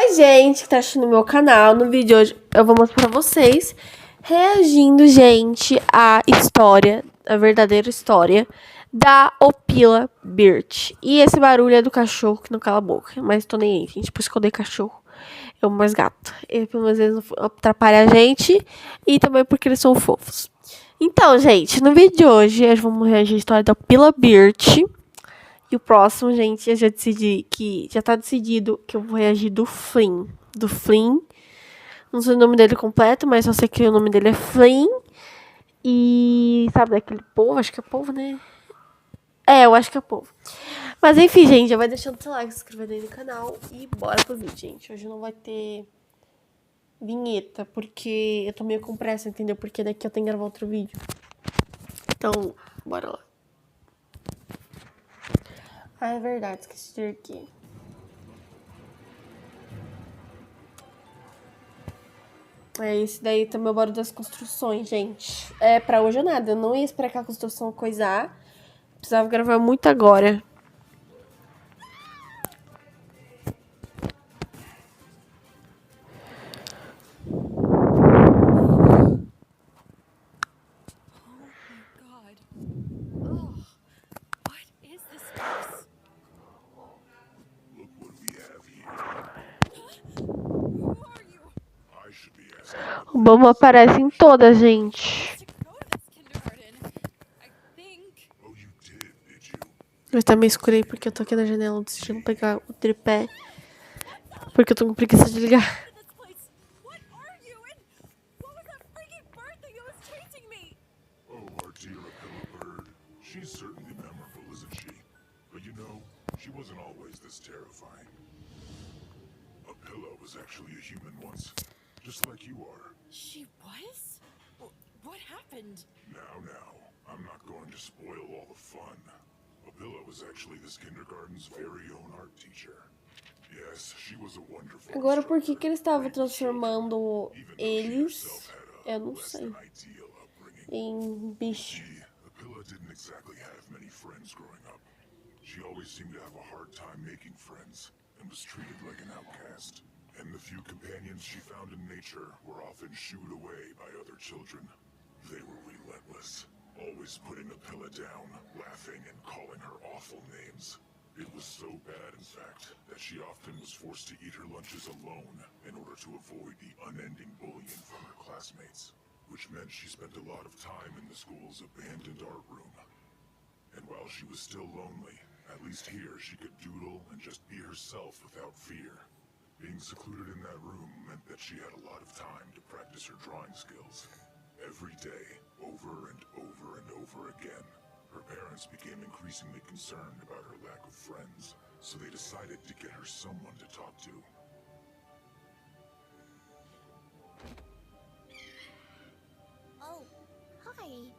Oi, gente, que tá assistindo o meu canal. No vídeo de hoje eu vou mostrar pra vocês reagindo, gente, à história, a verdadeira história da Opila Birt. E esse barulho é do cachorro que não cala a boca. Mas tô nem aí, gente, por isso que eu odeio cachorro. Eu amo mais gato. E pelo menos eles não atrapalham a gente. E também porque eles são fofos. Então, gente, no vídeo de hoje nós vamos reagir à história da Opila Birt. E o próximo, gente, eu já decidi que já tá decidido que eu vou reagir do Flynn. Do Flynn. Não sei o nome dele completo, mas só sei que o nome dele é Flynn. E sabe daquele povo? Acho que é povo, né? É, eu acho que é povo. Mas enfim, gente, já vai deixando seu like, se inscrevendo aí no canal e bora pro vídeo, gente. Hoje não vai ter vinheta, porque eu tô meio com pressa, entendeu? Porque daqui eu tenho que gravar outro vídeo. Então, bora lá. Ah, é verdade, esqueci de ir aqui. É, esse daí também é o barulho das construções, gente. É, pra hoje ou nada. Eu não ia esperar que a construção coisar. Precisava gravar muito agora. O Bamba aparece em todas, gente. Mas tá meio escuro aí porque eu tô aqui na janela decidindo pegar o tripé. Porque eu tô com preguiça de ligar. She's certainly memorable, isn't she? But you know, she wasn't always this terrifying. Opila was actually a human once, just like you are. She was? What happened? Now, I'm not going to spoil all the fun. Opila was actually this kindergarten's very own art teacher. Yes, she was a wonderful Agora, por que instructor. ele estava transformando eles, eu não sei, em bicho? Opila didn't exactly have many friends growing up. She always seemed to have a hard time making friends and was treated like an outcast. And the few companions she found in nature were often shooed away by other children. They were relentless, always putting Opila down, laughing and calling her awful names. It was so bad, in fact, that she often was forced to eat her lunches alone in order to avoid the unending bullying from her classmates, which meant she spent a lot of time in the school's abandoned art room. And while she was still lonely, at least here she could doodle and just be herself without fear. Being secluded in that room meant that she had a lot of time to practice her drawing skills. Every day, over and over and over again, her parents became increasingly concerned about her lack of friends, so they decided to get her someone to talk to. Oh, hi.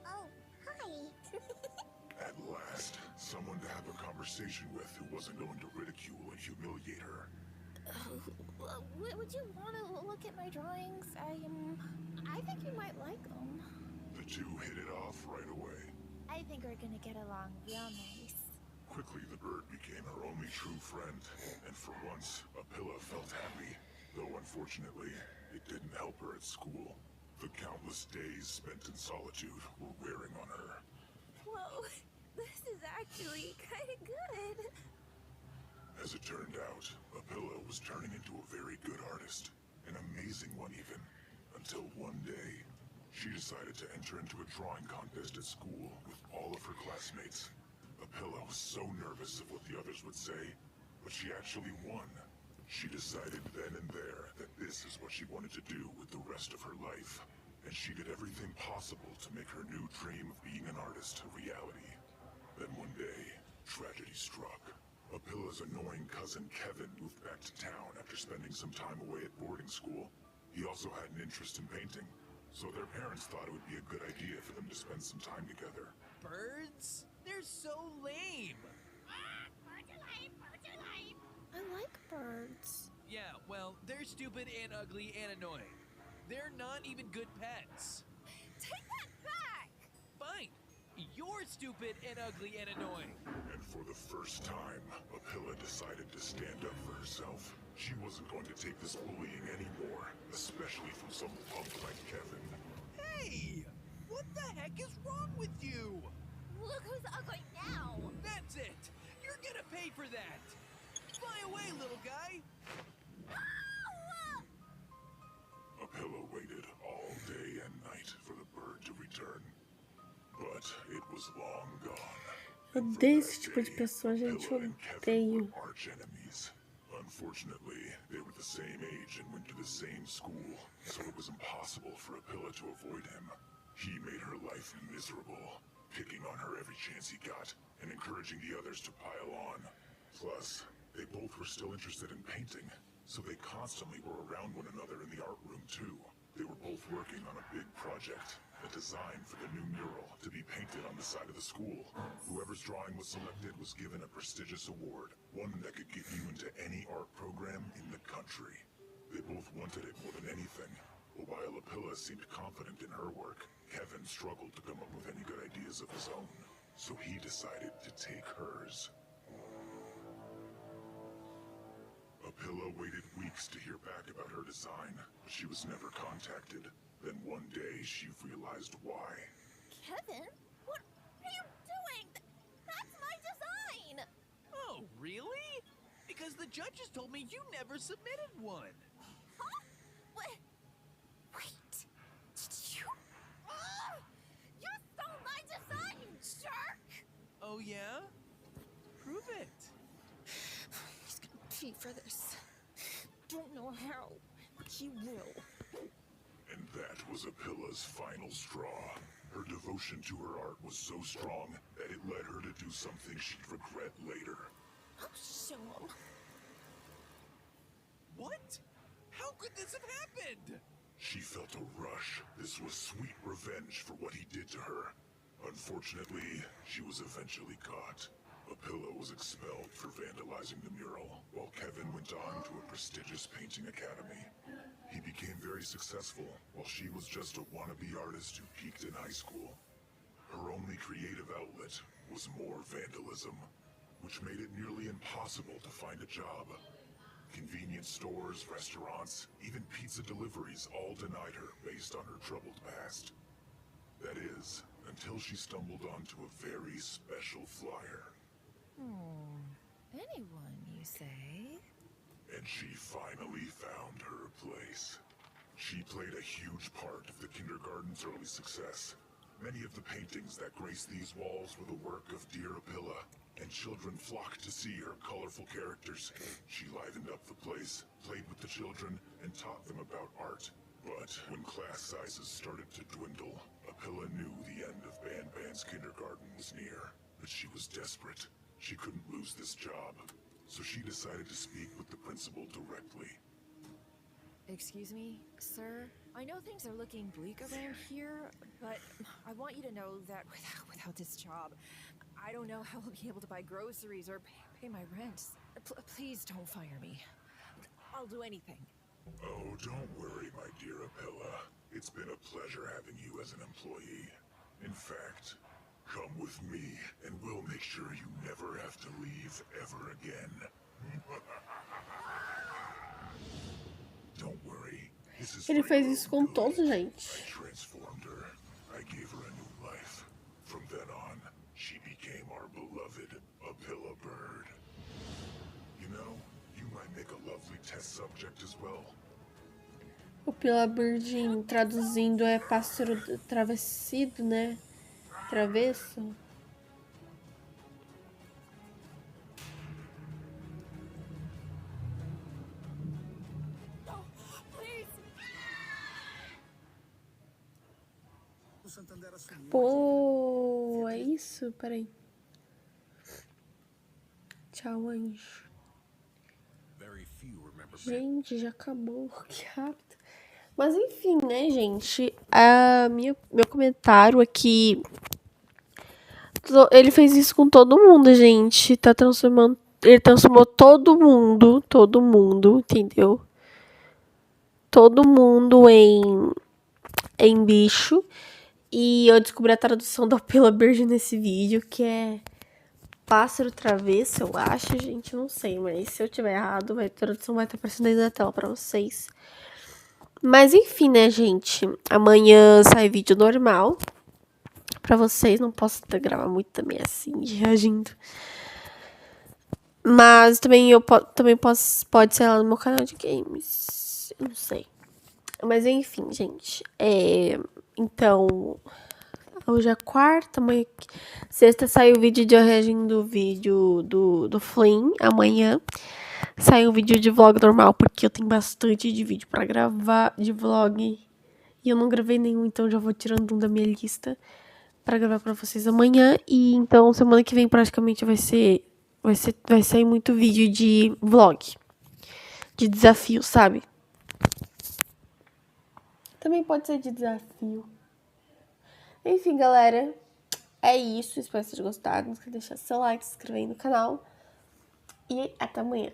Oh, hi. At last, someone to have a conversation with who wasn't going to ridicule and humiliate her. Would you want to look at my drawings? I think you might like them. The two hit it off right away. I think we're gonna get along real nice. Quickly, the bird became her only true friend, and for once, Opila felt happy, though unfortunately, it didn't help her at school. The countless days spent in solitude were wearing on her. Whoa, this is actually kind of good. As it turned out, Opila was turning into a very good artist, an amazing one even, until one day, she decided to enter into a drawing contest at school with all of her classmates. Opila was so nervous of what the others would say, but she actually won. She decided then and there that this is what she wanted to do with the rest of her life, and she did everything possible to make her new dream of being an artist a reality. Then one day, tragedy struck. Opila's annoying cousin Kevin moved back to town after spending some time away at boarding school. He also had an interest in painting, so their parents thought it would be a good idea for them to spend some time together. Birds? They're so lame! Birds are lame, birds are lame. I like birds. Yeah, well, they're stupid and ugly and annoying. They're not even good pets. Take that back! Fine. You're stupid and ugly and annoying. And for the first time, Opila decided to stand up for herself. She wasn't going to take this bullying anymore, especially from some punk like Kevin. Hey! What the heck is wrong with you? Look who's ugly now. That's it! You're gonna pay for that! Fly away, little guy! Ow! Opila waited all day and night for the bird to return. But it was long gone. Odeio esse tipo de pessoa, gente. Eu odeio. Arch enemies. Unfortunately, they were the same age and went to the same school, so it was impossible for Opila to avoid him. He made her life miserable, picking on her every chance he got, and encouraging the others to pile on. Plus, they both were still interested in painting, so they constantly were around one another in the art room too. They were both working on a big project, a design for the new mural to be painted on the side of the school. Whoever's drawing was selected was given a prestigious award, one that could get you into any art program in the country. They both wanted it more than anything, but while Opila seemed confident in her work, Kevin struggled to come up with any good ideas of his own, so he decided to take hers. Opila waited weeks to hear back about her design, but she was never contacted. Then one day, she realized why. Kevin? What are you doing? That's my design! Oh, really? Because the judges told me you never submitted one. Huh? Wait. Did you? You stole my design, you jerk! Oh, yeah? Prove it. He's gonna pay for this. Don't know how, but he will. And that was Opila's final straw. Her devotion to her art was so strong that it led her to do something she'd regret later. I'll show him. What? How could this have happened? She felt a rush. This was sweet revenge for what he did to her. Unfortunately, she was eventually caught. Opila was expelled for vandalizing the mural, while Kevin went on to a prestigious painting academy. He became very successful, while she was just a wannabe artist who peaked in high school. Her only creative outlet was more vandalism, which made it nearly impossible to find a job. Convenience stores, restaurants, even pizza deliveries all denied her based on her troubled past. That is, until she stumbled onto a very special flyer. Anyone, you say? And she finally found her place. She played a huge part of the kindergarten's early success. Many of the paintings that grace these walls were the work of dear Opila, and children flocked to see her colorful characters. She livened up the place, played with the children, and taught them about art. But when class sizes started to dwindle, Opila knew the end of Ban's kindergarten was near. But she was desperate. She couldn't lose this job, so she decided to speak with the principal directly. Excuse me, sir? I know things are looking bleak around here, but I want you to know that without this job, I don't know how I'll be able to buy groceries or pay my rent. Please don't fire me. I'll do anything. Oh, don't worry, my dear Opila. It's been a pleasure having you as an employee. In fact, come with me, and we'll make sure you never have to leave ever again. Don't worry. This is Ele for fez your isso own com good. todos, gente. I transformed her. I gave her a new life. From then on, she became our beloved Opila bird. You know, you might make a lovely test subject as well. Opila Birdinho, traduzindo, é pássaro travessido, né? Travesso. No, please! Pô, é isso? Peraí. Tchau, anjo. Gente, já acabou. Que rápido. Mas enfim, né, gente? Meu comentário aqui. Ele fez isso com todo mundo, gente. Tá transformando. Ele transformou todo mundo, entendeu? Todo mundo em bicho. E eu descobri a tradução da Opila Birt nesse vídeo, que é pássaro travesso, eu acho, gente, não sei, mas se eu tiver errado, a tradução vai estar aparecendo aí na tela pra vocês. Mas enfim, né, gente, amanhã sai vídeo normal pra vocês, não posso gravar muito também assim, reagindo. Mas também pode ser lá no meu canal de games, eu não sei. Mas enfim, gente, então, hoje é quarta, amanhã, sexta sai o vídeo de eu reagindo o vídeo do Flynn, amanhã sai um vídeo de vlog normal, porque eu tenho bastante de vídeo pra gravar de vlog, e eu não gravei nenhum, então já vou tirando um da minha lista pra gravar pra vocês amanhã, e então semana que vem praticamente vai sair muito vídeo de vlog, de desafio, sabe? Também pode ser de desafio. Enfim, galera, é isso. Espero que vocês tenham gostado. Não esqueça de deixar seu like, se inscrever aí no canal. E até amanhã.